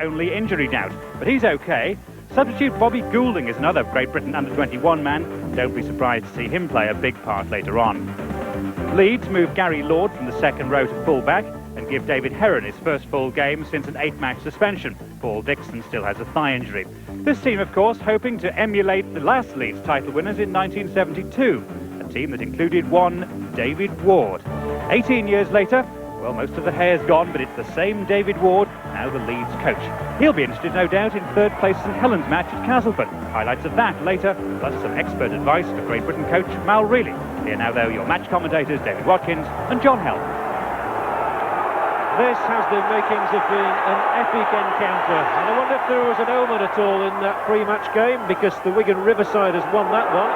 only injury doubt, but he's okay. Substitute Bobby Goulding is another Great Britain under-21 man. Don't be surprised to see him play a big part later on. Leeds move Gary Lord from the second row to full-back and give David Heron his first full game since an 8-match suspension. Paul Dixon still has a thigh injury. This team, of course, hoping to emulate the last Leeds title winners in 1972, a team that included one David Ward. 18 years later, well, most of the hair's gone, but it's the same David Ward, now the Leeds coach. He'll be interested, no doubt, in third place St Helens match at Castleford. Highlights of that later, plus some expert advice for Great Britain coach Mal Reilly. Here now, though, your match commentators David Watkins and John Hell. This has the makings of being an epic encounter, and I wonder if there was an omen at all in that pre-match game, because the Wigan Riverside has won that one.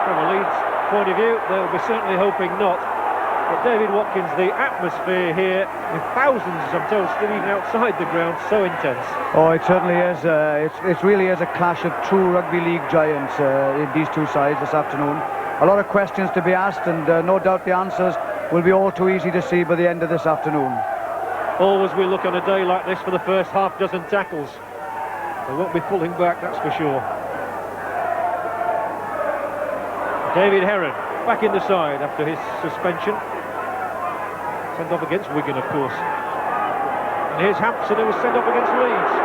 From a Leeds point of view, they'll be certainly hoping not. But David Watkins, the atmosphere here, with thousands, I'm told, still even outside the ground, so intense. Oh, it certainly is. It really is a clash of true rugby league giants in these two sides this afternoon. A lot of questions to be asked, and no doubt the answers will be all too easy to see by the end of this afternoon. Always we look on a day like this for the first half dozen tackles. They won't be pulling back, that's for sure. David Heron back in the side after his suspension. Sent off against Wigan, of course. And here's Hampson, who was sent off against Leeds.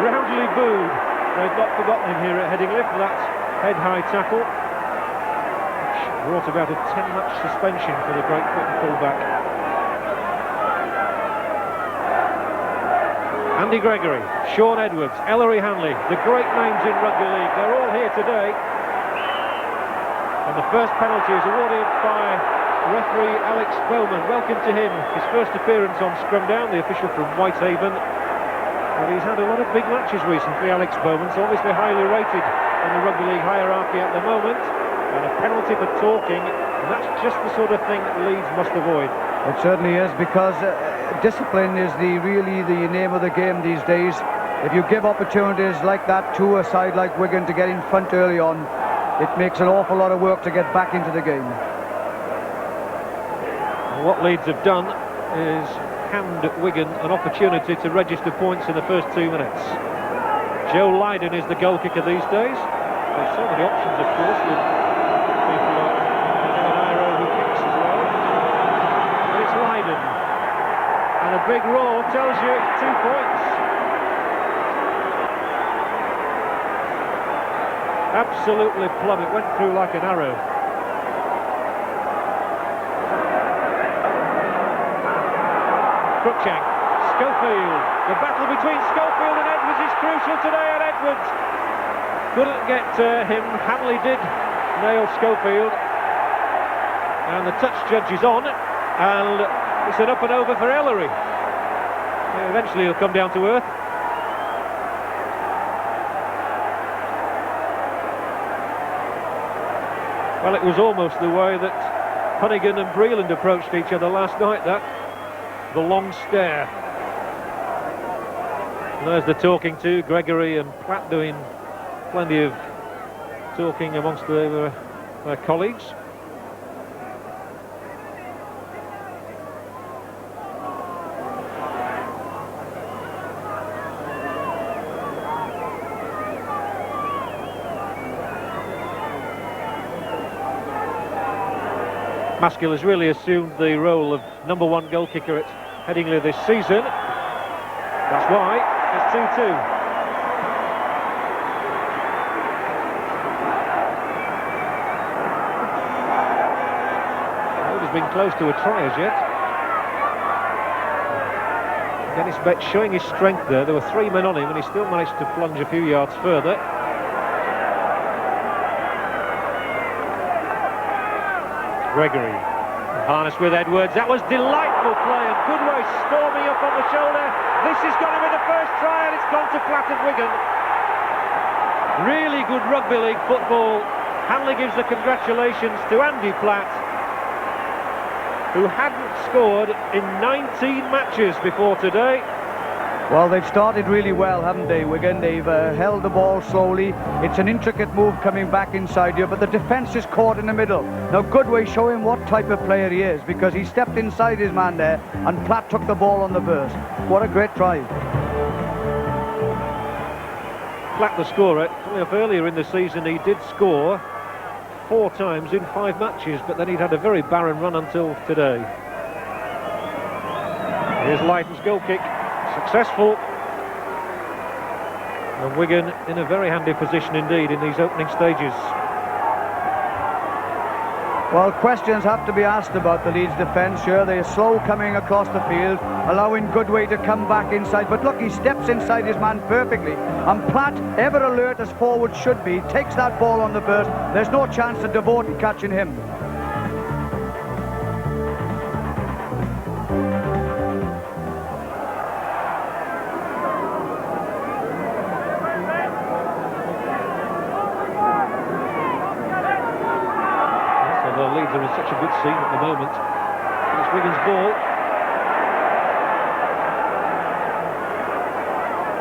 Roundly booed. They've not forgotten him here at Headingley for that head-high tackle, which brought about a 10-match suspension for the Great Britain fullback. Andy Gregory, Sean Edwards, Ellery Hanley, the great names in rugby league, they're all here today. And the first penalty is awarded by referee Alex Bowman. Welcome to him, his first appearance on Scrum Down, the official from Whitehaven. Well, he's had a lot of big matches recently, Alex Bowman, so obviously highly rated in the rugby league hierarchy at the moment. And a penalty for talking, and that's just the sort of thing that Leeds must avoid. It certainly is, because discipline is really the name of the game these days. If you give opportunities like that to a side like Wigan to get in front early on, it makes an awful lot of work to get back into the game. What Leeds have done is hand Wigan an opportunity to register points in the first 2 minutes. Joe Lydon is the goal kicker these days. There's so many options, of course, with people like Iro who kicks as well. But it's Lydon. And a big roar tells you it's 2 points. Absolutely plumb. It went through like an arrow. Cruikshank, Schofield, the battle between Schofield and Edwards is crucial today, and Edwards couldn't get him. Hanley did nail Schofield, and the touch judge is on, and it's an up and over for Ellery. Eventually he'll come down to earth. Well, it was almost the way that Hunnigan and Breland approached each other last night, that. The long stare. And there's the talking to Gregory and Platt doing plenty of talking amongst their colleagues. Maskell has really assumed the role of #1 goal kicker at Headingley this season. That's why it's 2-2. Well, he's been close to a try as yet. Dennis Betts showing his strength there. There were 3 men on him and he still managed to plunge a few yards further. Gregory, harnessed with Edwards. That was delightful play, and Goodway storming up on the shoulder. This is going to be the first try, and it's gone to Platt at Wigan. Really good rugby league football. Hanley gives the congratulations to Andy Platt, who hadn't scored in 19 matches before today. Well, they've started really well, haven't they, Wigan? They've held the ball slowly. It's an intricate move coming back inside here, but the defence is caught in the middle. Now, Goodway showing what type of player he is, because he stepped inside his man there, and Platt took the ball on the burst. What a great try. Platt, the scorer, coming up earlier in the season, he did score 4 times in 5 matches, but then he'd had a very barren run until today. Here's Lydon's goal kick, successful. And Wigan in a very handy position indeed in these opening stages. Well, questions have to be asked about the Leeds defence here. They're slow coming across the field, allowing Goodway to come back inside. But look, he steps inside his man perfectly. And Platt, ever alert as forward should be, takes that ball on the burst. There's no chance of Devote catching him. They're in such a good scene at the moment. It's Wigan's ball.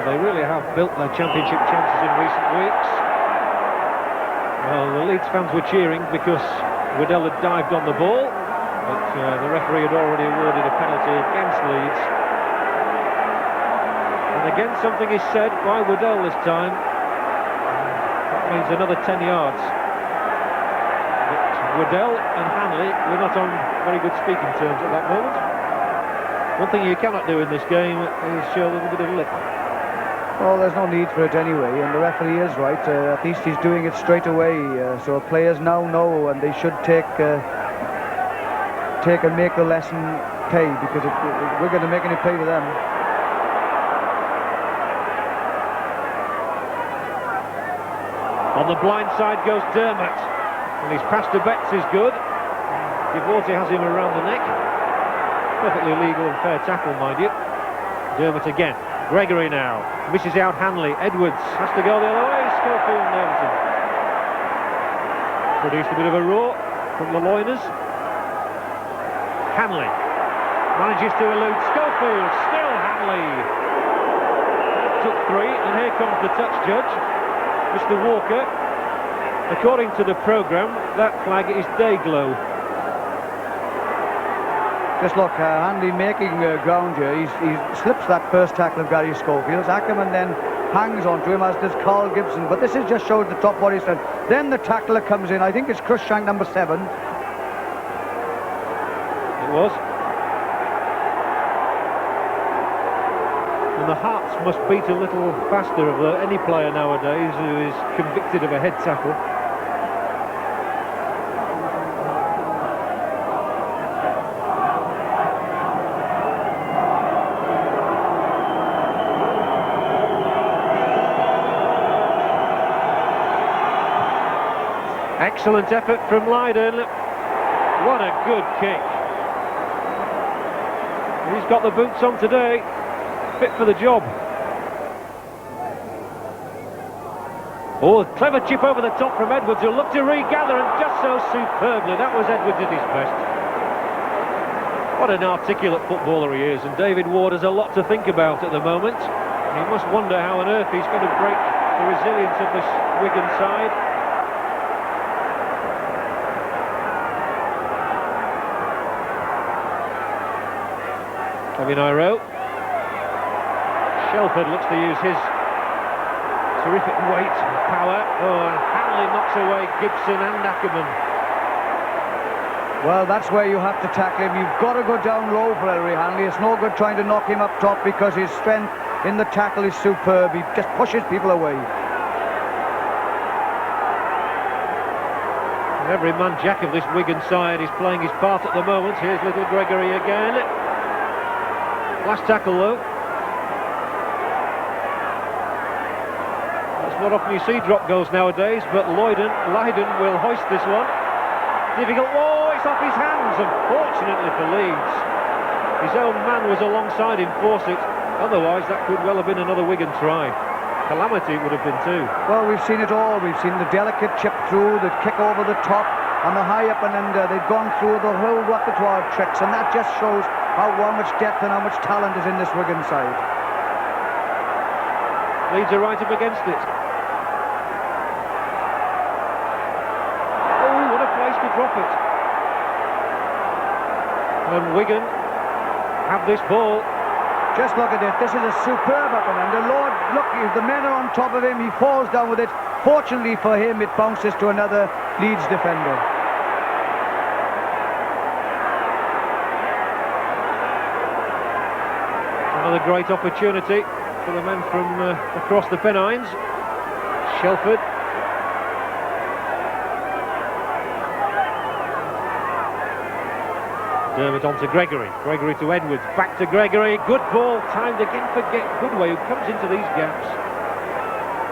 They really have built their championship chances in recent weeks. Well, the Leeds fans were cheering because Waddell had dived on the ball, but the referee had already awarded a penalty against Leeds. And again, something is said by Waddell this time. That means another 10 yards. Waddell and Hanley were not on very good speaking terms at that moment. One thing you cannot do in this game is show a little bit of lip. Well, there's no need for it anyway, and the referee is right. At least he's doing it straight away, so players now know, and they should take and make the lesson pay, because we're going to make any pay to them. On the blind side goes Dermot. And his pass to Betts is good. Devote has him around the neck. Perfectly legal and fair tackle, mind you. Dermot again. Gregory now. Misses out Hanley. Edwards has to go the other way. Schofield nails him. Produced a bit of a roar from the Loiners. Hanley manages to elude Schofield. Still Hanley. Took 3, and here comes the touch judge, Mr. Walker. According to the programme, that flag is day glow. Just look, Hanley making ground here. He slips that first tackle of Gary Schofield's. Ackerman then hangs on to him, as does Carl Gibson. But this is just shows the top body strength. Then the tackler comes in. I think it's Cruikshank number 7. It was. And the hearts must beat a little faster of any player nowadays who is convicted of a head tackle. Excellent effort from Lydon. What a good kick. He's got the boots on today. Fit for the job. Oh, clever chip over the top from Edwards, who'll look to regather, and just so superbly. That was Edwards at his best. What an articulate footballer he is, and David Ward has a lot to think about at the moment. He must wonder how on earth he's going to break the resilience of this Wigan side. Kevin Iro. Shelford looks to use his terrific weight and power. Oh, and Hanley knocks away Gibson and Ackerman. Well, that's where you have to tackle him. You've got to go down low for Ellery Hanley. It's no good trying to knock him up top, because his strength in the tackle is superb. He just pushes people away. And every man jack of this Wigan side is playing his part at the moment. Here's little Gregory again. Last tackle though. That's not often you see drop goals nowadays, but Lydon will hoist this one. Difficult. Oh, it's off his hands, unfortunately for Leeds. His own man was alongside him, force it. Otherwise, that could well have been another Wigan try. Calamity it would have been too. Well, we've seen it all. We've seen the delicate chip through, the kick over the top, and the high up and under. They've gone through the whole repertoire of tricks, and that just shows how much depth and how much talent is in this Wigan side. Leeds are right up against it. Oh, what a place to drop it. And Wigan have this ball. Just look at it. This is a superb up and under. Lord, look, the men are on top of him. He falls down with it. Fortunately for him, it bounces to another Leeds defender. Another great opportunity for the men from across the Pennines. Shelford. Dermot on to Gregory. Gregory to Edwards. Back to Gregory. Good ball. Timed again for Goodway, who comes into these gaps.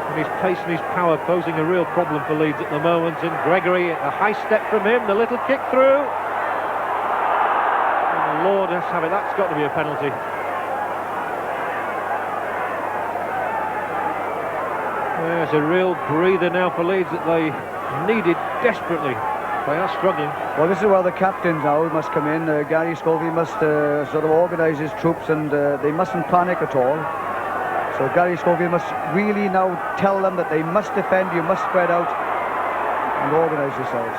And his pace and his power posing a real problem for Leeds at the moment. And Gregory, a high step from him. The little kick through. And Lord, let's have it. That's got to be a penalty. There's a real breather now for Leeds that they needed desperately. They are struggling. Well, this is where the captains now must come in. Gary Scoville must sort of organise his troops, and they mustn't panic at all. So Gary Scoville must really now tell them that they must defend, you must spread out and organise yourselves.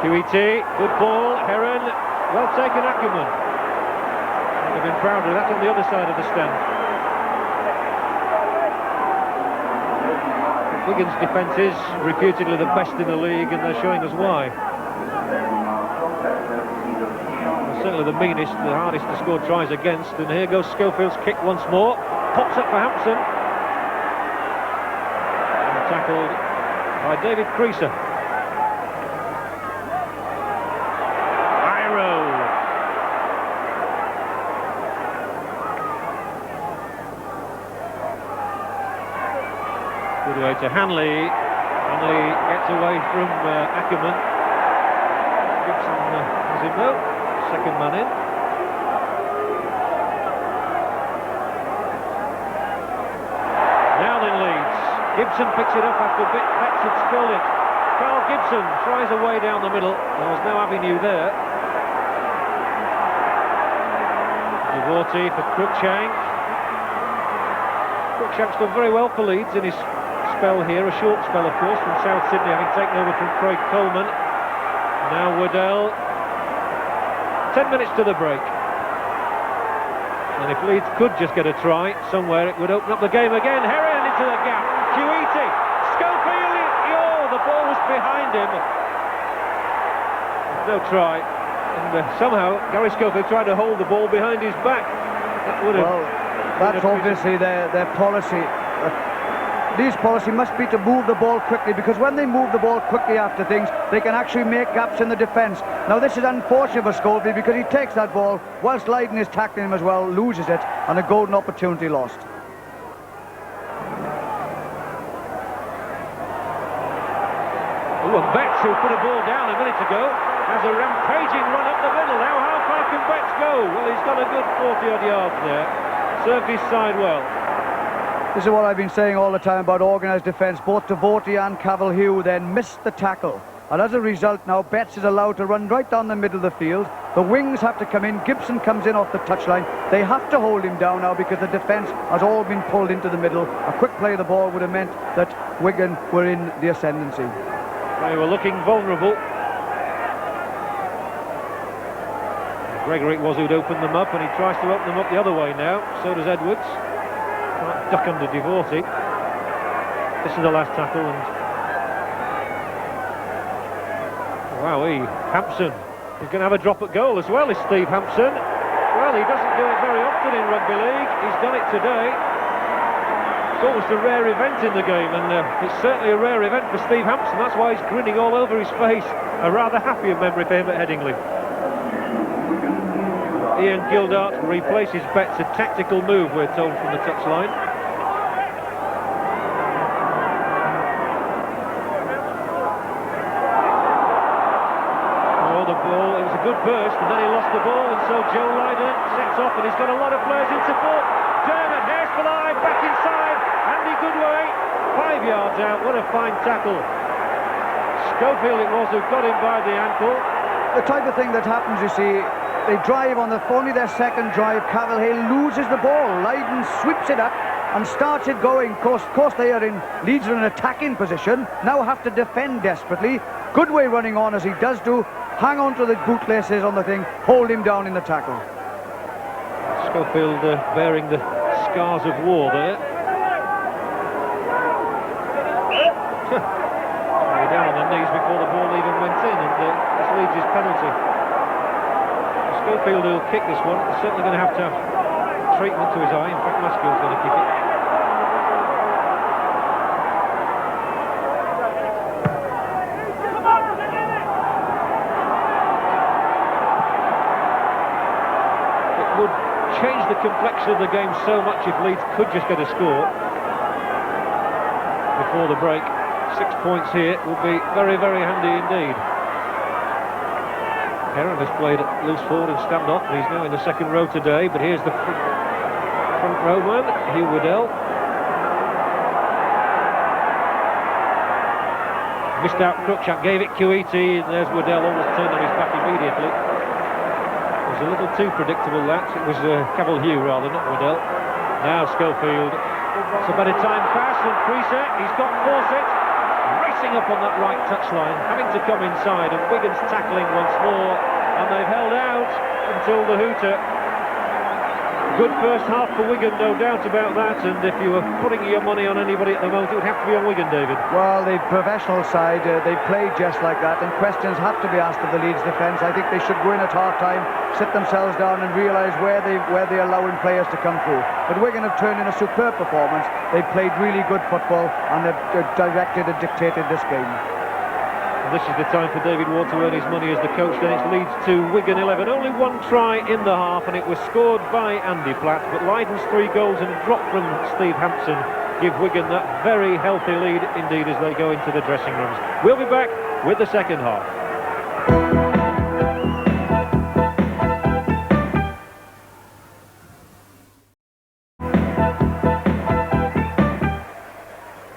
QET, good ball, Heron, well taken Ackerman. They've been proud of that on the other side of the stand. Wigan's defence is reputedly the best in the league, and they're showing us why. They're certainly the meanest, the hardest to score tries against, and here goes Schofield's kick once more. Pops up for Hampson. And tackled by David Creaser. Good away to Hanley. Hanley gets away from Ackerman. Gibson has him though. Second man in. Now then Leeds. Gibson picks it up after Betts had spilled it. Carl Gibson tries a way down the middle. There was no avenue there. Devorty for Cruikshank. Cruikshank's done very well for Leeds in his spell here, a short spell of course, from South Sydney, having taken over from Craig Coleman. Now Waddell. 10 minutes to the break. And if Leeds could just get a try somewhere, it would open up the game again. Heron into the gap. QET. Schofield. Oh, the ball was behind him. No try. And somehow Gary Schofield tried to hold the ball behind his back. That would have... Well, that's obviously their policy. Leeds' policy must be to move the ball quickly, because when they move the ball quickly after things, they can actually make gaps in the defence. Now this is unfortunate for Scoville, because he takes that ball whilst Lydon is tackling him as well, loses it, and a golden opportunity lost. Oh, and Betts, who put a ball down a minute ago, has a rampaging run up the middle. Now how far can Betts go? Well, he's got a good 40-odd yards there. Served his side well. This is what I've been saying all the time about organised defence. Both Devorty and Cavill-Hugh then missed the tackle. And as a result, now Betts is allowed to run right down the middle of the field. The wings have to come in. Gibson comes in off the touchline. They have to hold him down now because the defence has all been pulled into the middle. A quick play of the ball would have meant that Wigan were in the ascendancy. They were looking vulnerable. Gregory it was who'd opened them up, and he tries to open them up the other way now. So does Edwards. Can't duck under Devorty. This is the last tackle, and wowee, Hampson is going to have a drop at goal as well, is Steve Hampson. Well, he doesn't do it very often in rugby league. He's done it today. It's almost a rare event in the game, and it's certainly a rare event for Steve Hampson. That's why he's grinning all over his face. A rather happier memory for him at Headingley. Ian Gildart replaces Betts, a tactical move, we're told from the touchline. Oh, the ball, it was a good burst, and then he lost the ball, and so Joe Lydon sets off, and he's got a lot of players in support. Dermot, hares for line, back inside, Andy Goodway, 5 yards out, what a fine tackle. Schofield it was who got him by the ankle. The type of thing that happens, you see, They drive on only their second drive. Cavalhill loses the ball. Leiden sweeps it up and starts it going. Of course they are in, Leeds are in an attacking position, now have to defend desperately. Goodway running on as he does do, hang on to the bootlaces on the thing, hold him down in the tackle. Schofield bearing the scars of war there. They're down on their knees before the ball even went in, and this Leeds' penalty. Schofield will kick this one. He's certainly going to have treatment to his eye. In fact, Maskell's going to kick it. It would change the complexion of the game so much if Leeds could just get a score before the break. 6 points here would be very, very handy indeed. Heron has played loose forward and stand-off, and he's now in the second row today, but here's the front row man, Hugh Waddell. Missed out Cruikshank, gave it QET, and there's Waddell, almost turned on his back immediately. It was a little too predictable, that. It was Cavalhill rather, not Waddell. Now Schofield. It's a better time pass than Creaser. He's got Fawcett racing up on that right touchline, having to come inside, and Wigan's tackling once more, and they've held out until the hooter. Good first half for Wigan, no doubt about that, and if you were putting your money on anybody at the moment, it would have to be on Wigan, David. Well, the professional side, they played just like that, and questions have to be asked of the Leeds defence. I think they should go in at half-time, sit themselves down and realise where they're allowing players to come through. But Wigan have turned in a superb performance. They've played really good football, and they've directed and dictated this game. And this is the time for David Ward to earn his money as the coach. Then it's Leeds 2, Wigan 11. Only one try in the half, and it was scored by Andy Platt. But Leiden's 3 goals and a drop from Steve Hampson give Wigan that very healthy lead indeed as they go into the dressing rooms. We'll be back with the second half.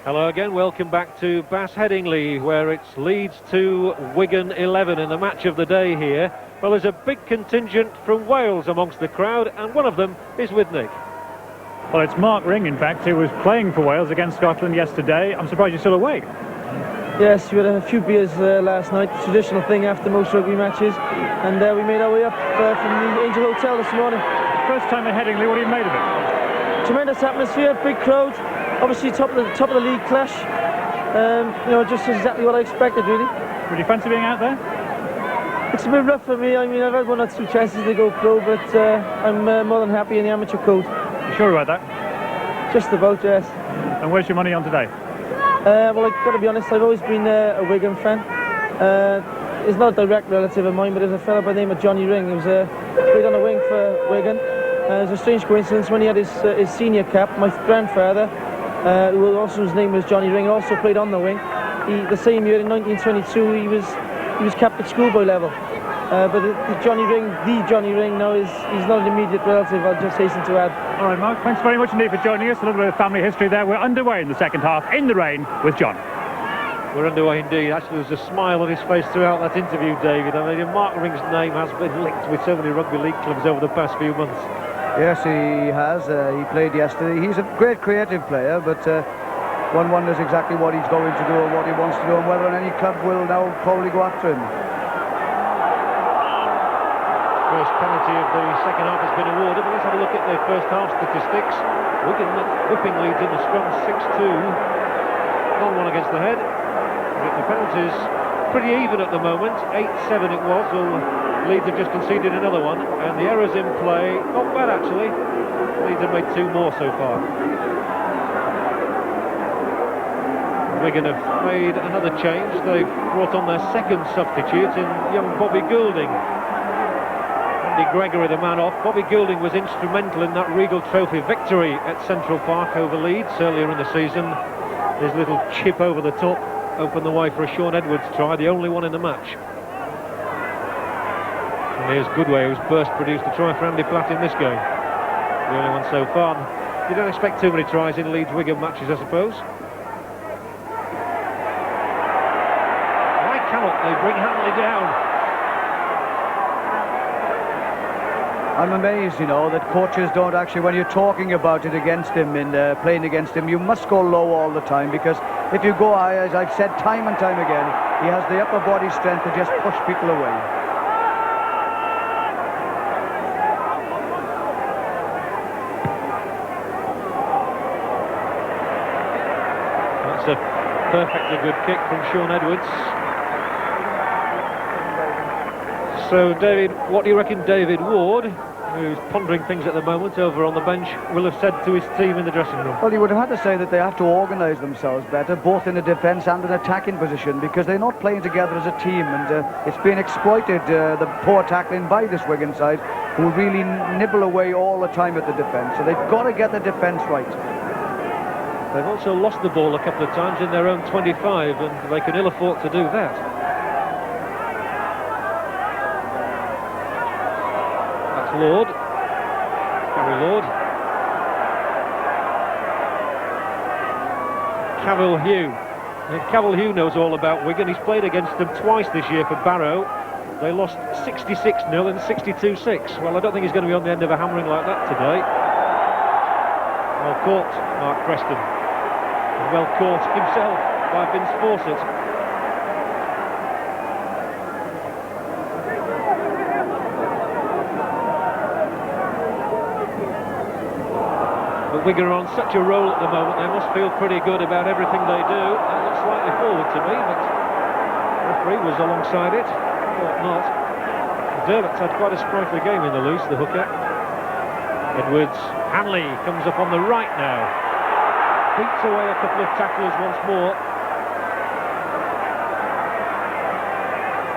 Hello again, welcome back to Bass Headingley, where it's Leeds 2, Wigan 11 in the match of the day here. Well, there's a big contingent from Wales amongst the crowd, and one of them is with Nick. Well, it's Mark Ring, in fact, who was playing for Wales against Scotland yesterday. I'm surprised you're still awake. Yes, we had a few beers last night, traditional thing after most rugby matches, and we made our way up from the Angel Hotel this morning. First time at Headingley, what have you made of it? Tremendous atmosphere, big crowd, obviously top of the league clash. You know, just exactly what I expected, really. Would you fancy being out there? It's a bit rough for me. I mean, I've had 1 or 2 chances to go pro, but I'm more than happy in the amateur code. You sure about that? Just about, yes. And where's your money on today? Well, I've got to be honest, I've always been a Wigan fan. He's not a direct relative of mine, but there's a fellow by the name of Johnny Ring who's played on the wing for Wigan. It's a strange coincidence, when he had his senior cap, my grandfather, whose name was Johnny Ring, also played on the wing. The same year in 1922 he was capped at schoolboy level. But the Johnny Ring now he's not an immediate relative, I'll just hasten to add. All right, Mark, thanks very much indeed for joining us. A little bit of family history there. We're underway in the second half, in the rain, with John. We're underway indeed. Actually, there's a smile on his face throughout that interview, David. I mean, Mark Ring's name has been linked with so many rugby league clubs over the past few months. Yes, he has. He played yesterday. He's a great creative player, but one wonders exactly what he's going to do and what he wants to do, and whether any club will now probably go after him. First penalty of the second half has been awarded, but let's have a look at the first half statistics. Wigan whipping Leeds in the scrum 6-2. Not one against the head. But the penalties pretty even at the moment. 8-7 it was. Well, Leeds have just conceded another one, and the errors in play, not bad actually. Leeds have made 2 more so far. Wigan have made another change. They've brought on their second substitute in young Bobby Goulding. Andy Gregory, the man off. Bobby Goulding was instrumental in that Regal Trophy victory at Central Park over Leeds earlier in the season. His little chip over the top opened the way for a Sean Edwards try, the only one in the match. And here's Goodway, who's burst produced a try for Andy Platt in this game. The only one so far. You don't expect too many tries in Leeds-Wigan matches, I suppose. Why cannot they bring Hanley down? I'm amazed, you know, that coaches don't actually, when you're talking about it against him and playing against him, you must go low all the time, because if you go high, as I've said time and time again, he has the upper body strength to just push people away. That's a perfectly good kick from Shaun Edwards. So, David, what do you reckon David Ward, who's pondering things at the moment over on the bench, will have said to his team in the dressing room? Well, you would have had to say that they have to organise themselves better, both in a defence and an attacking position, because they're not playing together as a team, and it's been exploited, the poor tackling by this Wigan side, who really nibble away all the time at the defence. So they've got to get the defence right. They've also lost the ball a couple of times in their own 25, and they can ill afford to do that. Lord, Gary Lord, Cavill-Hugh. Cavill-Hugh knows all about Wigan. He's played against them twice this year for Barrow. They lost 66-0 and 62-6. Well, I don't think he's going to be on the end of a hammering like that today. Well caught, Mark Preston. And well caught himself by Vince Fawcett. But Wigan are on such a roll at the moment, they must feel pretty good about everything they do. That looks slightly forward to me, but the referee was alongside it. Thought not. Dermott's had quite a sprightly game in the loose, the hooker. Edwards, Hanley comes up on the right now. Beats away a couple of tacklers once more.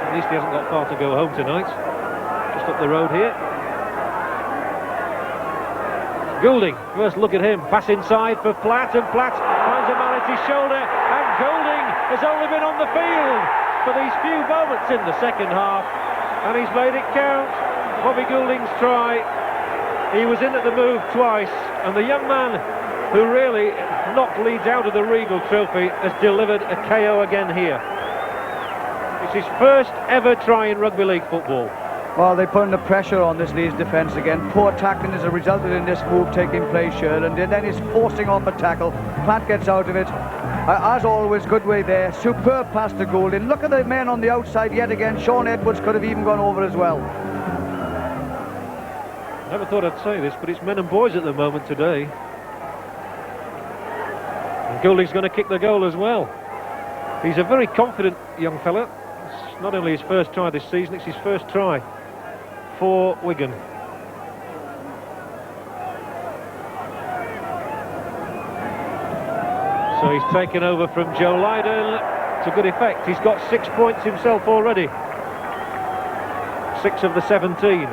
At least he hasn't got far to go home tonight. Just up the road here. Goulding, first look at him, pass inside for Platt, and Platt finds a man at his shoulder, and Goulding has only been on the field for these few moments in the second half, and he's made it count. Bobby Goulding's try, he was in at the move twice, and the young man who really knocked Leeds out of the Regal Trophy has delivered a KO again here. It's his first ever try in rugby league football. Well, they're putting the pressure on this Leeds defence again. Poor tackling has resulted in this move taking place here, and then he's forcing off a tackle. Platt gets out of it. As always, good way there. Superb pass to Goulding. Look at the men on the outside yet again. Shaun Edwards could have even gone over as well. Never thought I'd say this, but it's men and boys at the moment today. And Goulding's going to kick the goal as well. He's a very confident young fella. It's not only his first try this season, it's his first try for Wigan. So he's taken over from Joe Lydon to good effect. He's got 6 points himself already. 6 of the 17.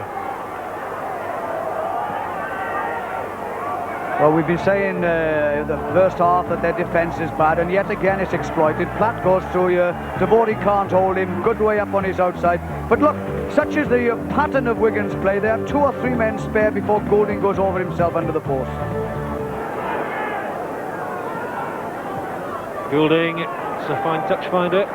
Well, we've been saying the first half that their defence is bad, and yet again it's exploited. Platt goes through here, Devori can't hold him, good way up on his outside. But look, such is the pattern of Wigan's play, they have 2 or 3 men spare before Goulding goes over himself under the post. Goulding, it's a fine touch finder.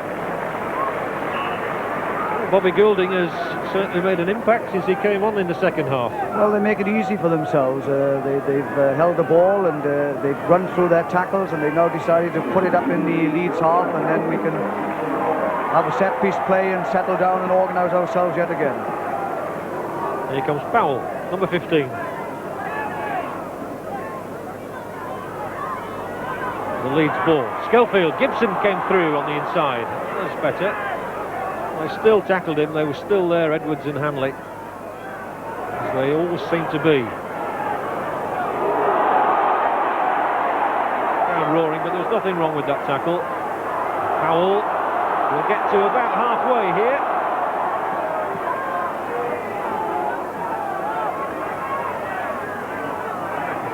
Bobby Goulding has certainly made an impact since he came on in the second half. Well, they make it easy for themselves. They've held the ball, and they've run through their tackles, and they've now decided to put it up in the Leeds half, and then we can have a set-piece play and settle down and organise ourselves yet again. Here comes Powell, number 15. The Leeds ball. Schofield, Gibson came through on the inside. That's better. They still tackled him, they were still there, Edwards and Hanley, as they always seem to be. Crowd roaring, but there's nothing wrong with that tackle. Powell will get to about halfway here.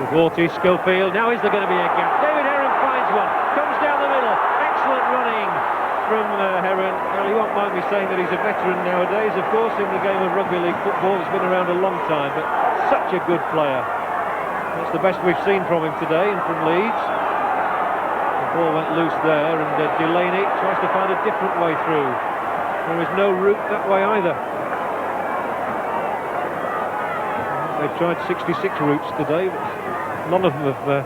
Warty, Schofield, now is there going to be a gap? David Heron finds one, comes down the middle, excellent running from Heron. Well, you won't mind me saying that he's a veteran nowadays, of course, in the game of rugby league football. He's been around a long time, but such a good player. That's the best we've seen from him today and from Leeds. The ball went loose there, and Delaney tries to find a different way through. There is no route that way either. They've tried 66 routes today, but none of them have...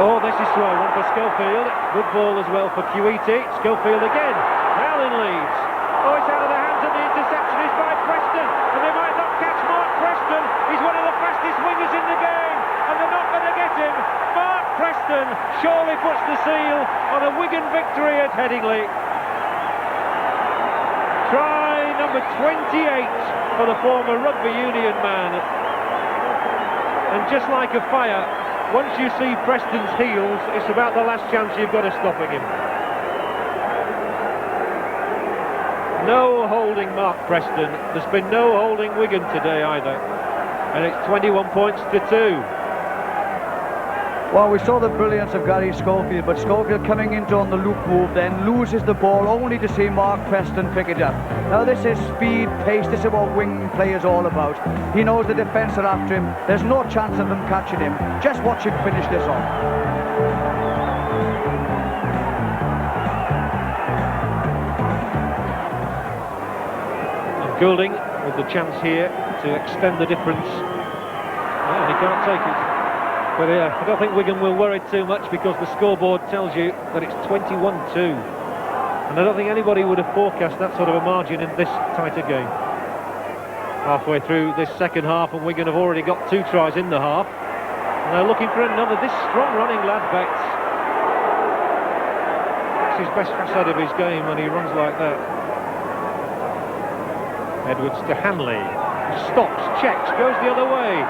Oh, this is throw, one for Schofield. Good ball as well for Queety. Schofield again. Now in Leeds. Oh, it's out of the hands, and the interception is by Preston. And they might not catch Mark Preston. He's one of the fastest wingers in the game. And they're not going to get him. Mark Preston surely puts the seal on a Wigan victory at Headingley. Try number 28 for the former rugby union man. And just like a fire, once you see Preston's heels, it's about the last chance you've got of stopping him. No holding Mark Preston. There's been no holding Wigan today either. And it's 21 points to 2. Well, we saw the brilliance of Gary Schofield, but Schofield coming into on the loop move then loses the ball only to see Mark Preston pick it up. Now this is speed, pace, this is what wing play is all about. He knows the defence are after him, there's no chance of them catching him. Just watch him finish this off. And Goulding with the chance here to extend the difference. And he can't take it. But I don't think Wigan will worry too much because the scoreboard tells you that it's 21-2. And I don't think anybody would have forecast that sort of a margin in this tighter game. Halfway through this second half, and Wigan have already got 2 tries in the half. And they're looking for another. This strong running lad, Bates. That's his best facet of his game when he runs like that. Edwards to Hanley. Stops, checks, goes the other way.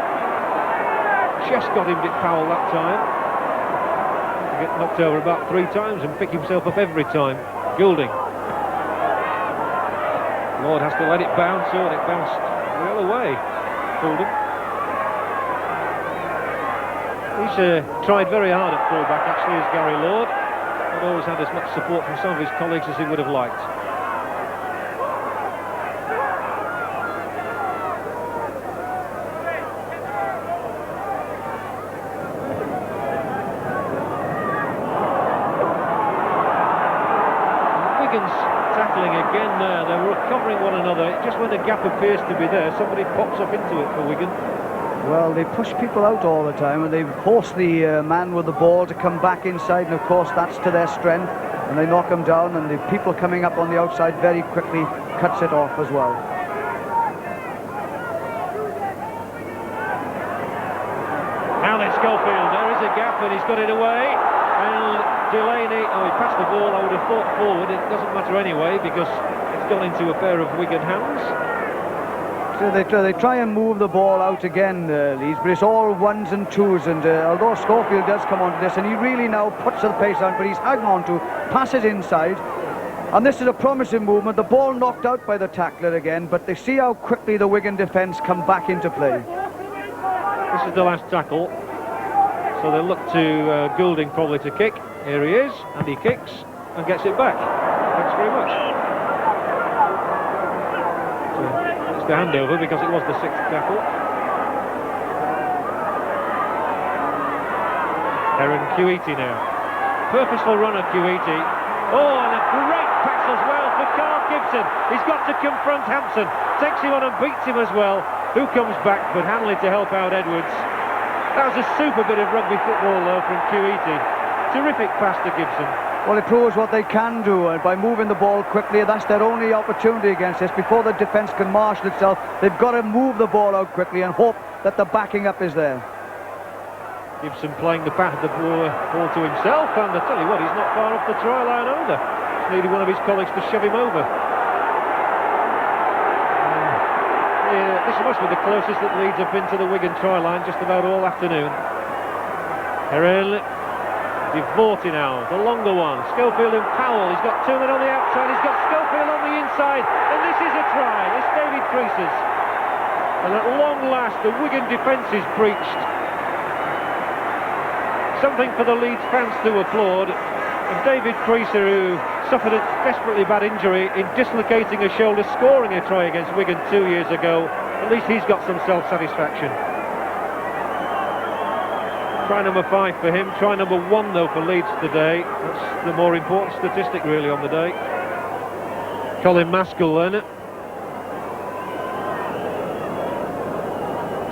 Just got him, did Powell that time. He get knocked over about 3 times and pick himself up every time. Goulding. Lord has to let it bounce, and it bounced the other way. Goulding. He's tried very hard at fullback actually as Gary Lord. Not always had as much support from some of his colleagues as he would have liked. Tackling again there, they're recovering one another. Just when the gap appears to be there, somebody pops up into it for Wigan. Well, they push people out all the time, and they force the man with the ball to come back inside, and of course that's to their strength, and they knock him down, and the people coming up on the outside very quickly cuts it off as well. Now then Schofield, there is a gap and he's got it away. And Delaney, he passed the ball, I would have thought forward. It doesn't matter anyway because it's gone into a pair of Wigan hands. So they try and move the ball out again, Leeds, but it's all 1s and 2s, and although Schofield does come onto this, and he really now puts the pace on, but he's hanging on to, passes inside, and this is a promising movement. The ball knocked out by the tackler again, but they see how quickly the Wigan defence come back into play. This is the last tackle. So they'll look to Goulding probably to kick. Here he is, and he kicks and gets it back. Thanks very much. So it's the handover because it was the 6th tackle. Heron Queety now. Purposeful runner Queety. Oh, and a great pass as well for Carl Gibson. He's got to confront Hampson. Takes him on and beats him as well. Who comes back but Hanley to help out Edwards. That was a super bit of rugby football though from Queety. Terrific pass to Gibson. Well, it proves what they can do, and by moving the ball quickly, that's their only opportunity against this. Before the defence can marshal itself, they've got to move the ball out quickly and hope that the backing up is there. Gibson playing the ball to himself, and I tell you what, he's not far off the try line either. Just needed one of his colleagues to shove him over. This must be the closest that Leeds have been to the Wigan try line just about all afternoon. Heron, Devorty now, the longer one. Schofield and Powell, he's got 2 men on the outside, he's got Schofield on the inside, and this is a try, it's David Creases. And at long last, the Wigan defence is breached. Something for the Leeds fans to applaud. And David Creaser, who suffered a desperately bad injury in dislocating a shoulder, scoring a try against Wigan 2 years ago, at least he's got some self-satisfaction. Try number 5 for him, try number 1 though for Leeds today. That's the more important statistic really on the day. Colin Maskell then.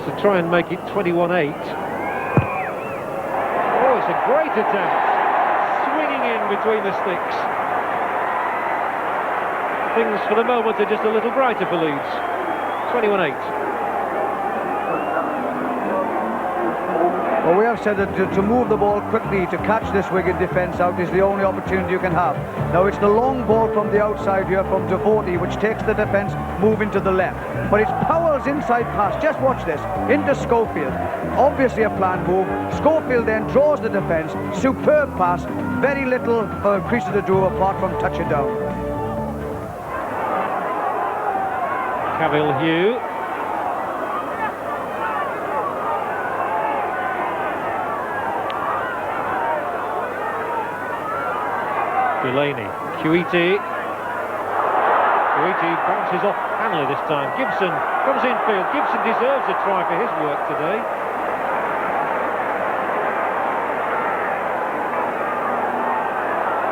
to try and make it 21-8. Oh, it's a great attempt. Swinging in between the sticks. Things for the moment are just a little brighter for Leeds. 21-8. Well, we have said that to move the ball quickly, to catch this Wigan defence out, is the only opportunity you can have. Now, it's the long ball from the outside here from Devote, which takes the defence moving to the left. But it's Powell's inside pass, just watch this, into Schofield. Obviously a planned move. Schofield then draws the defence. Superb pass. Very little for Creaser to do apart from touch it down. Cavill Hugh. Delaney, Queety bounces off Hanley this time. Gibson comes infield. Gibson deserves a try for his work today.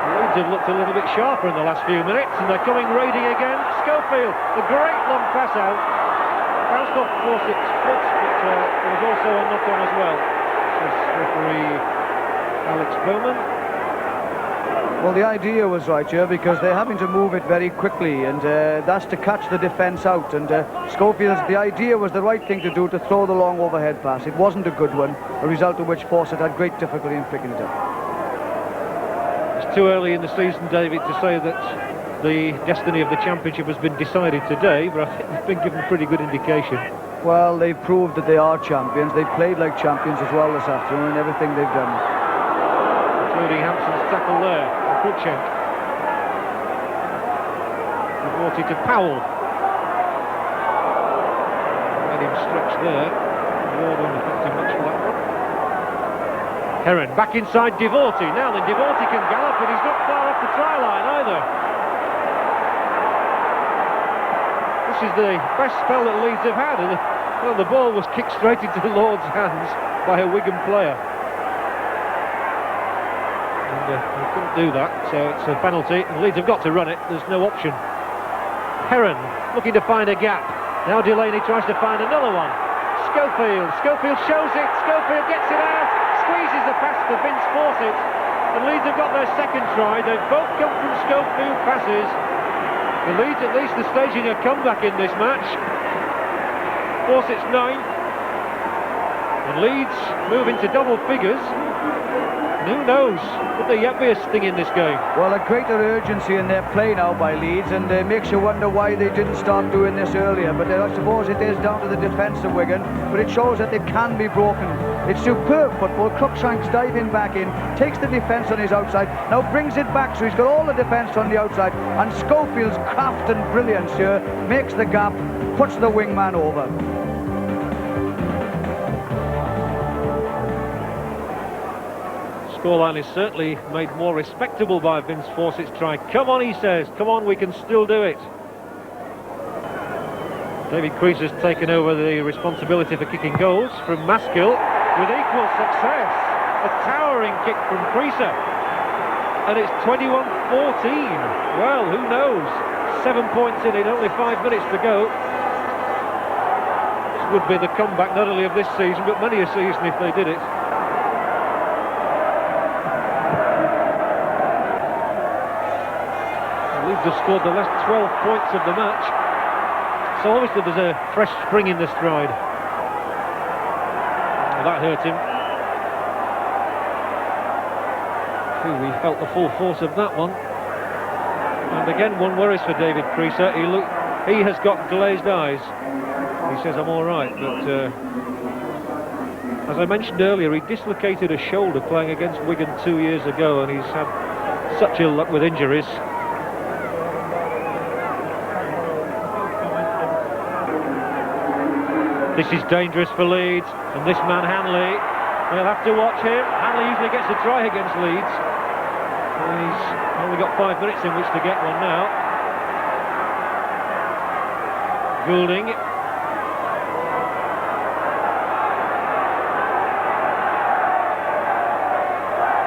Leeds have looked a little bit sharper in the last few minutes, and they're coming raiding again. Schofield, a great long pass out. Bounced off Fawcett's foot, but there was also a knock on as well, says referee Alex Bowman. Well, the idea was right here because they're having to move it very quickly, and that's to catch the defence out. And the idea was the right thing to do, to throw the long overhead pass. It wasn't a good one, a result of which Fawcett had great difficulty in picking it up. It's too early in the season, David, to say that the destiny of the championship has been decided today, but I think they've been given pretty good indication. Well, they've proved that they are champions. They've played like champions as well this afternoon in everything they've done. Including Hampson's tackle there. Cruikshank. Devoted to Powell. Let him stretch there. Ward wouldn't affect him much for that one. Heron back inside Devoted. Now then, Devoted can gallop, and he's not far off the try line either. This is the best spell that Leeds have had. Well, the ball was kicked straight into Lord's hands by a Wigan player. He couldn't do that, so it's a penalty, and Leeds have got to run it. There's no option. Heron looking to find a gap. Now Delaney tries to find another one. Schofield shows it. Schofield gets it out, squeezes the pass for Vince Fawcett, and Leeds have got their second try. They've both come from Schofield passes. The Leeds at least are staging a comeback in this match. Fawcett's 9th, and Leeds move into double figures. Who knows? Could there yet be a sting in this game? Well, a greater urgency in their play now by Leeds, and it makes you wonder why they didn't start doing this earlier. But I suppose it is down to the defence of Wigan, but it shows that they can be broken. It's superb football. Cruikshank's diving back in, takes the defence on his outside, now brings it back, so he's got all the defence on the outside, and Schofield's craft and brilliance here makes the gap, puts the wingman over. Scoreline is certainly made more respectable by Vince Fawcett's try. Come on, he says. Come on, we can still do it. David Creaser's taken over the responsibility for kicking goals from Maskill with equal success. A towering kick from Creaser. And it's 21-14. Well, who knows? 7 points in only 5 minutes to go. This would be the comeback not only of this season, but many a season if they did it. Leeds have scored the last 12 points of the match, so obviously there's a fresh spring in the stride. Well, that hurt him. We felt the full force of that one. And again, one worries for David Creaser. He has got glazed eyes. He says, I'm all right, but as I mentioned earlier, he dislocated a shoulder playing against Wigan 2 years ago, and he's had such ill luck with injuries. This is dangerous for Leeds, and this man Hanley, they'll have to watch him. Hanley usually gets a try against Leeds, and he's only got 5 minutes in which to get one now. Goulding.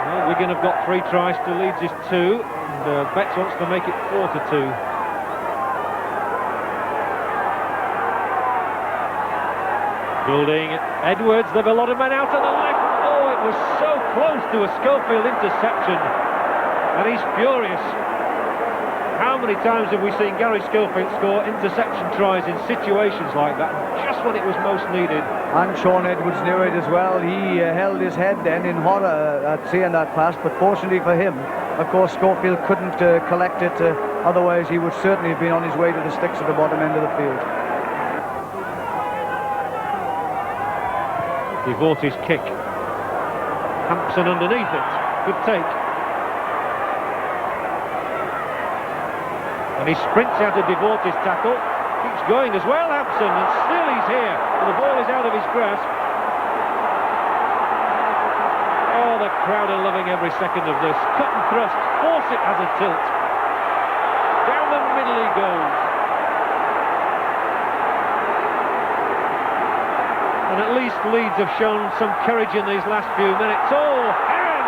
Well, Wigan have got 3 tries to Leeds' 2, and Betts wants to make it 4-2. Goulding, Edwards, there were a lot of men out on the left. Oh, it was so close to a Schofield interception. And he's furious. How many times have we seen Gary Schofield score interception tries in situations like that, just when it was most needed? And Sean Edwards knew it as well. He held his head then in horror at seeing that pass, but fortunately for him, of course, Schofield couldn't collect it. Otherwise, he would certainly have been on his way to the sticks at the bottom end of the field. Devorty's kick. Hampson underneath it. Good take. And he sprints out of Devorty's tackle. Keeps going as well, Hampson, and still he's here. And the ball is out of his grasp. Oh, the crowd are loving every second of this. Cut and thrust, force it as a tilt. Down the middle he goes. And at least Leeds have shown some courage in these last few minutes. Oh, Heron!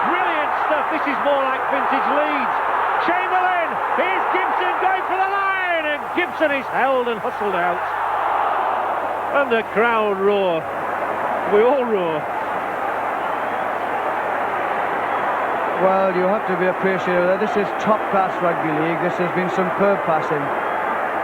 Brilliant stuff. This is more like vintage Leeds. Chamberlain! Here's Gibson going for the line! And Gibson is held and hustled out. And the crowd roar. We all roar. Well, you have to be appreciative that this is top-class rugby league. This has been superb passing.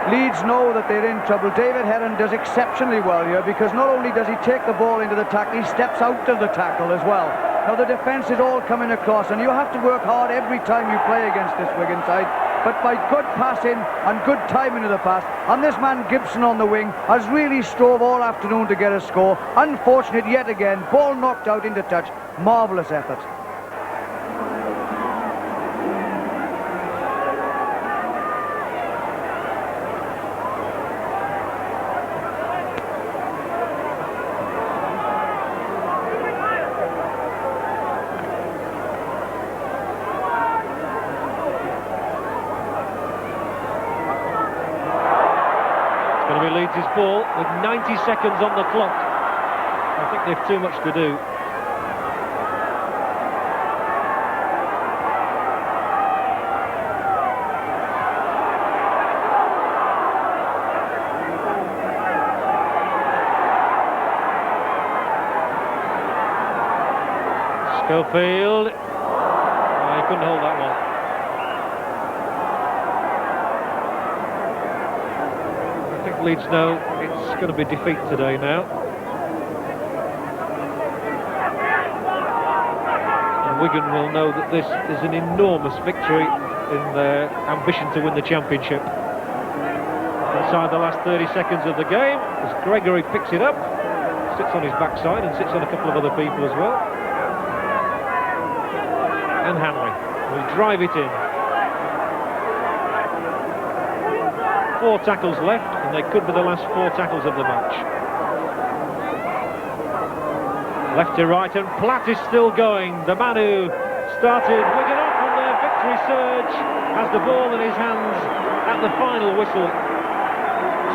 Leeds know that they're in trouble. David Heron does exceptionally well here because not only does he take the ball into the tackle, he steps out of the tackle as well. Now the defence is all coming across and you have to work hard every time you play against this Wigan side. But by good passing and good timing of the pass, and this man Gibson on the wing has really strove all afternoon to get a score. Unfortunate yet again, ball knocked out into touch. Marvellous effort. Leeds' ball with 90 seconds on the clock. I think they've too much to do. Schofield. Oh, he couldn't hold that one. Leeds know it's going to be defeat today now. And Wigan will know that this is an enormous victory in their ambition to win the championship. Inside the last 30 seconds of the game, as Gregory picks it up, sits on his backside and sits on a couple of other people as well. And Hanley will drive it in. 4 tackles left, and they could be the last 4 tackles of the match. Left to right, and Platt is still going. The man who started Wigan off on their victory surge has the ball in his hands at the final whistle.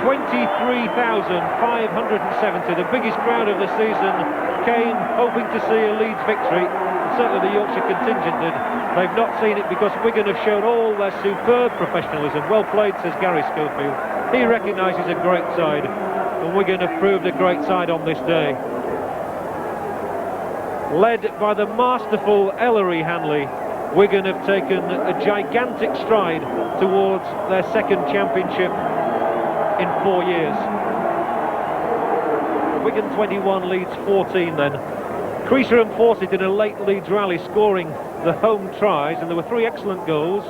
23,570, the biggest crowd of the season, came hoping to see a Leeds victory. Certainly the Yorkshire contingent did. They've not seen it because Wigan have shown all their superb professionalism. Well played, says Gary Schofield. He recognises a great side, and Wigan have proved a great side on this day. Led by the masterful Ellery Hanley, Wigan have taken a gigantic stride towards their second championship in 4 years. Wigan 21, Leeds 14 then. Creaser and Fawcett in a late Leeds rally scoring the home tries, and there were 3 excellent goals,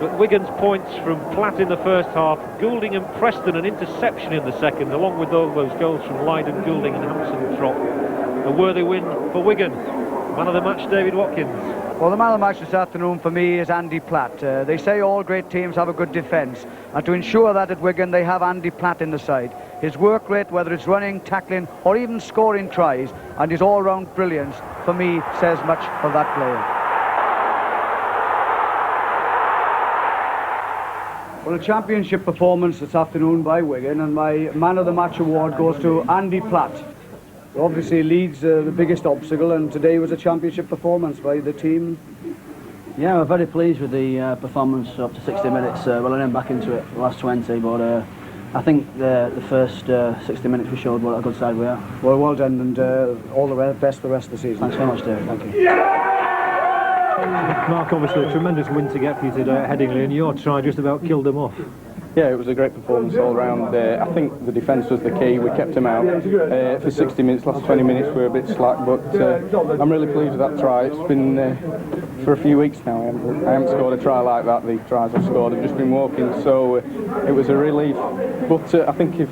but Wigan's points from Platt in the first half, Goulding and Preston an interception in the second, along with all those goals from Lydon, Goulding and Hampson Trott. A worthy win for Wigan. Man of the match, David Watkins. Well, the man of the match this afternoon for me is Andy Platt. They say all great teams have a good defence, and to ensure that at Wigan they have Andy Platt in the side. His work rate, whether it's running, tackling or even scoring tries, and his all-round brilliance, for me, says much for that player. Well, a championship performance this afternoon by Wigan, and my man of the match award goes to Andy Platt. Obviously Leeds the biggest obstacle, and today was a championship performance by the team. Yeah, we're very pleased with the performance up to 60 minutes. Well, I am back into it the last 20, but I think the first 60 minutes we showed what a good side we are. Well done, and all the best for the rest of the season. Thanks very much, David. Thank you. Mark, obviously a tremendous win to get for you today at Headingley, and your try just about killed them off. Yeah, it was a great performance all round. I think the defence was the key. We kept them out for 60 minutes. Last 20 minutes we were a bit slack, but I'm really pleased with that try. It's been for a few weeks now. I haven't scored a try like that. The tries I've scored have just been walking, so it was a relief. But I think if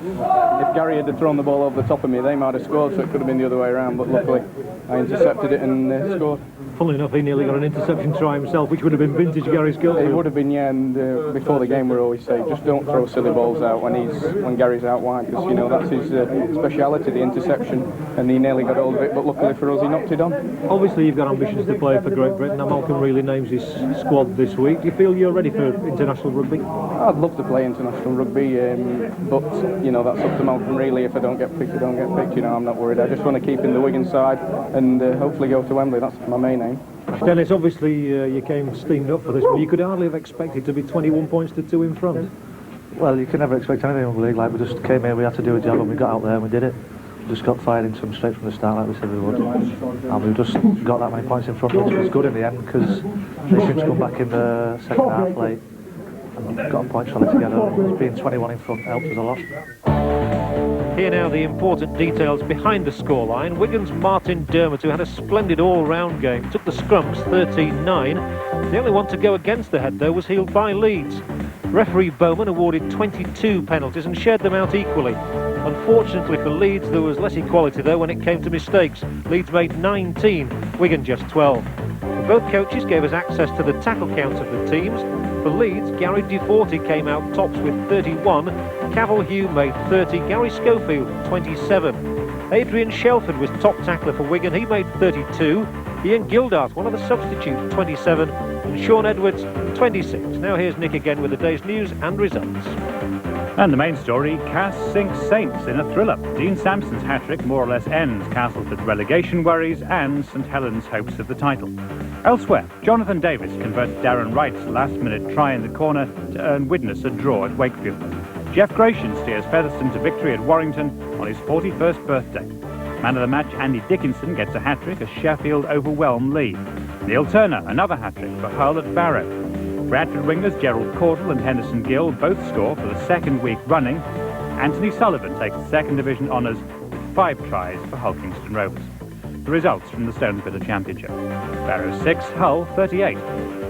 Gary had thrown the ball over the top of me, they might have scored, so it could have been the other way around. But luckily, I intercepted it and scored. Funnily enough, he nearly got an interception try himself, which would have been vintage Gary Schofield. It would have been, yeah. And before the game, we always say, just don't throw silly balls out when Gary's out wide, because you know that's his speciality, the interception. And he nearly got hold of it, but luckily for us, he knocked it on. Obviously, you've got ambitions to play for Great Britain. Now, Malcolm really names his squad this week. Do you feel you're ready for international rugby? I'd love to play international rugby, but you know that's up to Malcolm really. If I don't get picked, I don't get picked. You know, I'm not worried. I just want to keep in the Wigan side and hopefully go to Wembley. That's my main aim. Dennis, obviously you came steamed up for this, but you could hardly have expected to be 21 points to 2 in front. Well, you can never expect anything in the league. Like, we just came here, we had to do a job, and we got out there and we did it. We just got fired into them straight from the start, like we said we would. And we just got that many points in front, which was good in the end, because they seemed to come back in the second half late and got a point solid together. Being 21 in front helped us a lot. Here now the important details behind the scoreline. Wigan's Martin Dermott, who had a splendid all-round game, took the scrums 13-9. The only one to go against the head, though, was heeled by Leeds. Referee Bowman awarded 22 penalties and shared them out equally. Unfortunately for Leeds, there was less equality, though, when it came to mistakes. Leeds made 19, Wigan just 12. Both coaches gave us access to the tackle counts of the teams. For Leeds, Gary Deforty came out tops with 31, Cavill Hugh made 30, Gary Schofield 27. Adrian Shelford was top tackler for Wigan, he made 32, Ian Gildart, one of the substitutes, 27, and Sean Edwards 26. Now here's Nick again with the day's news and results. And the main story, Cass sinks Saints in a thriller. Dean Sampson's hat-trick more or less ends Castleford's relegation worries and St Helens' hopes of the title. Elsewhere, Jonathan Davis converted Darren Wright's last-minute try in the corner to earn Widnes a draw at Wakefield. Jeff Gratian steers Featherstone to victory at Warrington on his 41st birthday. Man of the match Andy Dickinson gets a hat-trick as Sheffield overwhelm Lee. Neil Turner, another hat-trick for Hull at Barrow. Bradford wingers Gerald Caudle and Henderson Gill both score for the second week running. Anthony Sullivan takes the second division honours with 5 tries for Hull Kingston Rovers. The results from the Stones Bitter Championship. Barrow 6, Hull 38.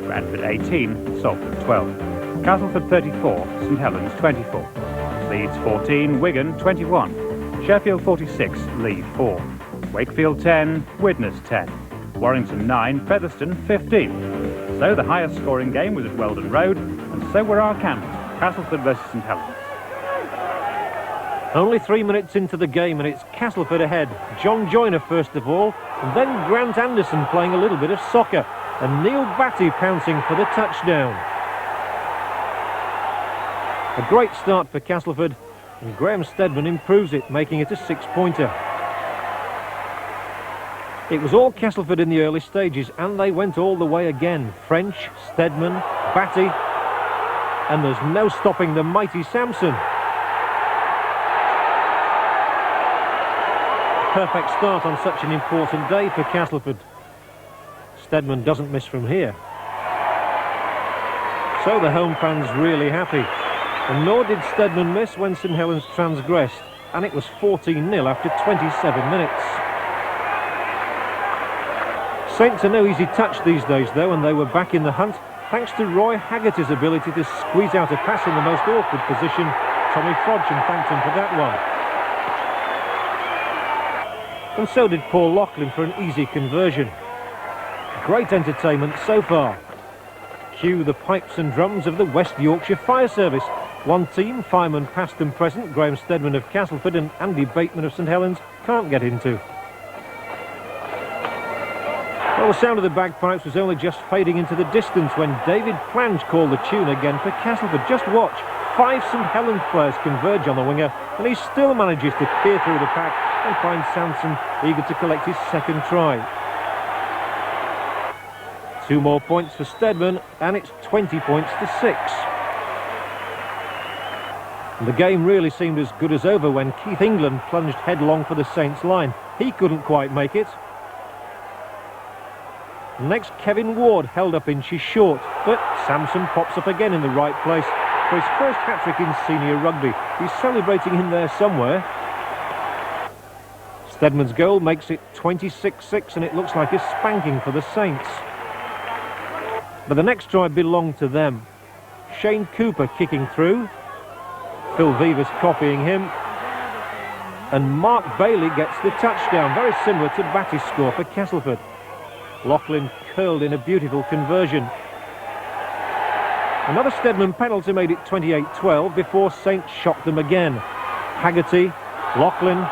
Bradford 18, Salford 12. Castleford 34, St Helens 24. Leeds 14, Wigan 21. Sheffield 46, Lee 4. Wakefield 10, Widnes 10. Warrington 9, Featherstone 15. So the highest scoring game was at Weldon Road, and so were our cannons, Castleford versus St Helens. Only 3 minutes into the game and it's Castleford ahead. John Joyner first of all, and then Grant Anderson playing a little bit of soccer, and Neil Batty pouncing for the touchdown. A great start for Castleford, and Graham Stedman improves it, making it a 6-pointer. It was all Castleford in the early stages, and they went all the way again. French, Stedman, Batty, and there's no stopping the mighty Sampson. Perfect start on such an important day for Castleford. Stedman doesn't miss from here. So the home fans really happy. And nor did Stedman miss when St Helens transgressed, and it was 14-0 after 27 minutes. Saints are no easy touch these days though, and they were back in the hunt thanks to Roy Haggerty's ability to squeeze out a pass in the most awkward position. Tommy Frodsham thanked him for that one. And so did Paul Loughlin for an easy conversion. Great entertainment so far. Cue the pipes and drums of the West Yorkshire Fire Service. One team, firemen past and present, Graham Stedman of Castleford and Andy Bateman of St Helens, can't get into. Well, the sound of the bagpipes was only just fading into the distance when David Plange called the tune again for Castleford. Just watch, 5 St Helens players converge on the winger, and he still manages to peer through the pack and find Sampson eager to collect his second try. 2 more points for Stedman, and it's 20 points to 6. And the game really seemed as good as over when Keith England plunged headlong for the Saints line. He couldn't quite make it. Next, Kevin Ward held up inches short, but Samson pops up again in the right place for his first hat-trick in senior rugby. He's celebrating in there somewhere. Stedman's goal makes it 26-6, and it looks like a spanking for the Saints. But the next try belonged to them. Shane Cooper kicking through. Phil Vivas copying him. And Mark Bailey gets the touchdown, very similar to Batty's score for Castleford. Loughlin curled in a beautiful conversion. Another Stedman penalty made it 28-12 before Saints shocked them again. Haggerty, Loughlin,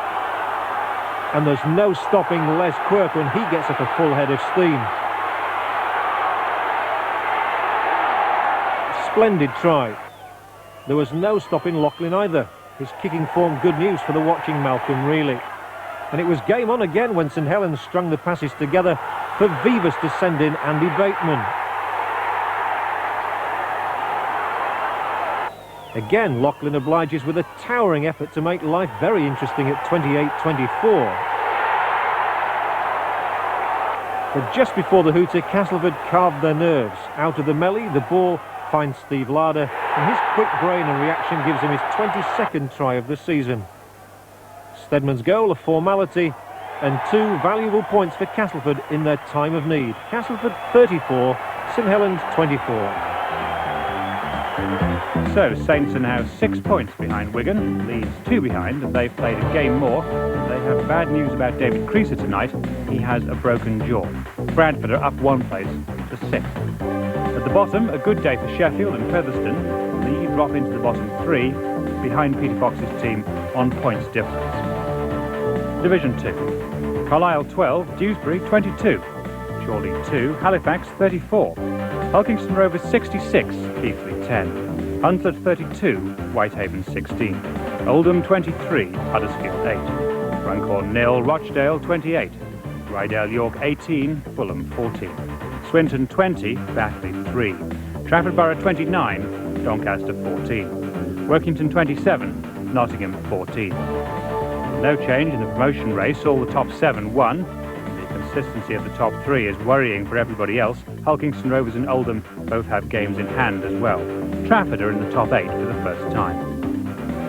and there's no stopping Les Quirk when he gets up a full head of steam. Splendid try. There was no stopping Loughlin either. His kicking form good news for the watching Malcolm Reilly. And it was game on again when St Helens strung the passes together for Vivas to send in Andy Bateman. Again, Loughlin obliges with a towering effort to make life very interesting at 28-24. But just before the hooter, Castleford carved their nerves. Out of the melee, the ball finds Steve Larder, and his quick brain and reaction gives him his 22nd try of the season. Stedman's goal, a formality, and 2 valuable points for Castleford in their time of need. Castleford 34, St Helens 24. So Saints are now 6 points behind Wigan, Leeds 2 behind, and they've played a game more. They have bad news about David Creaser tonight. He has a broken jaw. Bradford are up 1 place to 6th. At the bottom, a good day for Sheffield and Featherstone. Lee drop into the bottom 3 behind Peter Fox's team on points difference. Division 2. Carlisle 12, Dewsbury 22, Chorley 2, Halifax 34, Hulkingston Rovers 66, Keighley 10, Hunslet 32, Whitehaven 16, Oldham 23, Huddersfield 8, Runcorn 0, Rochdale 28, Rydal York 18, Fulham 14, Swinton 20, Batley 3, Trafford Borough 29, Doncaster 14, Workington 27, Nottingham 14. No change in the promotion race, all the top 7 won. The consistency of the top 3 is worrying for everybody else. Hulkingston Rovers and Oldham both have games in hand as well. Trafford are in the top 8 for the first time.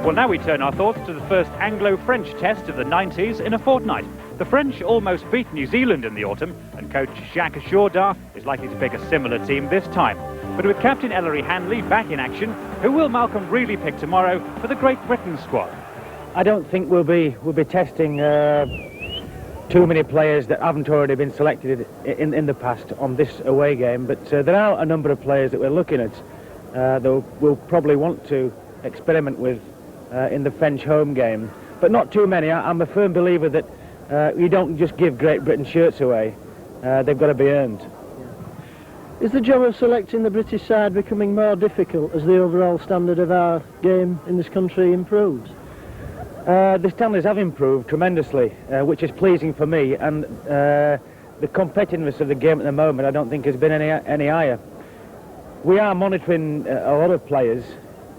Well, now we turn our thoughts to the first Anglo-French test of the 90s in a fortnight. The French almost beat New Zealand in the autumn, and coach Jacques Jourda is likely to pick a similar team this time. But with captain Ellery Hanley back in action, who will Malcolm really pick tomorrow for the Great Britain squad? I don't think we'll be testing too many players that haven't already been selected in the past on this away game, but there are a number of players that we're looking at that we'll probably want to experiment with in the French home game, but not too many. I'm a firm believer that you don't just give Great Britain shirts away, they've got to be earned. Is the job of selecting the British side becoming more difficult as the overall standard of our game in this country improves? The Stanleys have improved tremendously, which is pleasing for me, and the competitiveness of the game at the moment I don't think has been any higher. We are monitoring a lot of players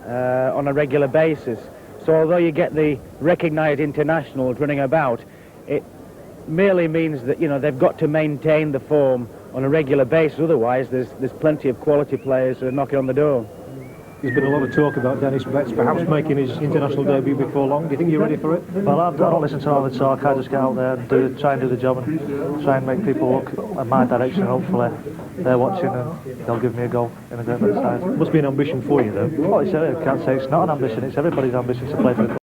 on a regular basis, so although you get the recognised internationals running about, it merely means that, you know, they've got to maintain the form on a regular basis, otherwise there's plenty of quality players who are knocking on the door. There's been a lot of talk about Dennis Betts perhaps making his international debut before long. Do you think you're ready for it? Well, I don't listen to all the talk. I just get out there and try and do the job and try and make people look at my direction. Hopefully they're watching and they'll give me a goal in a Great Britain side. Must be an ambition for you, though. Well, I can't say it's not an ambition. It's everybody's ambition to play for the club.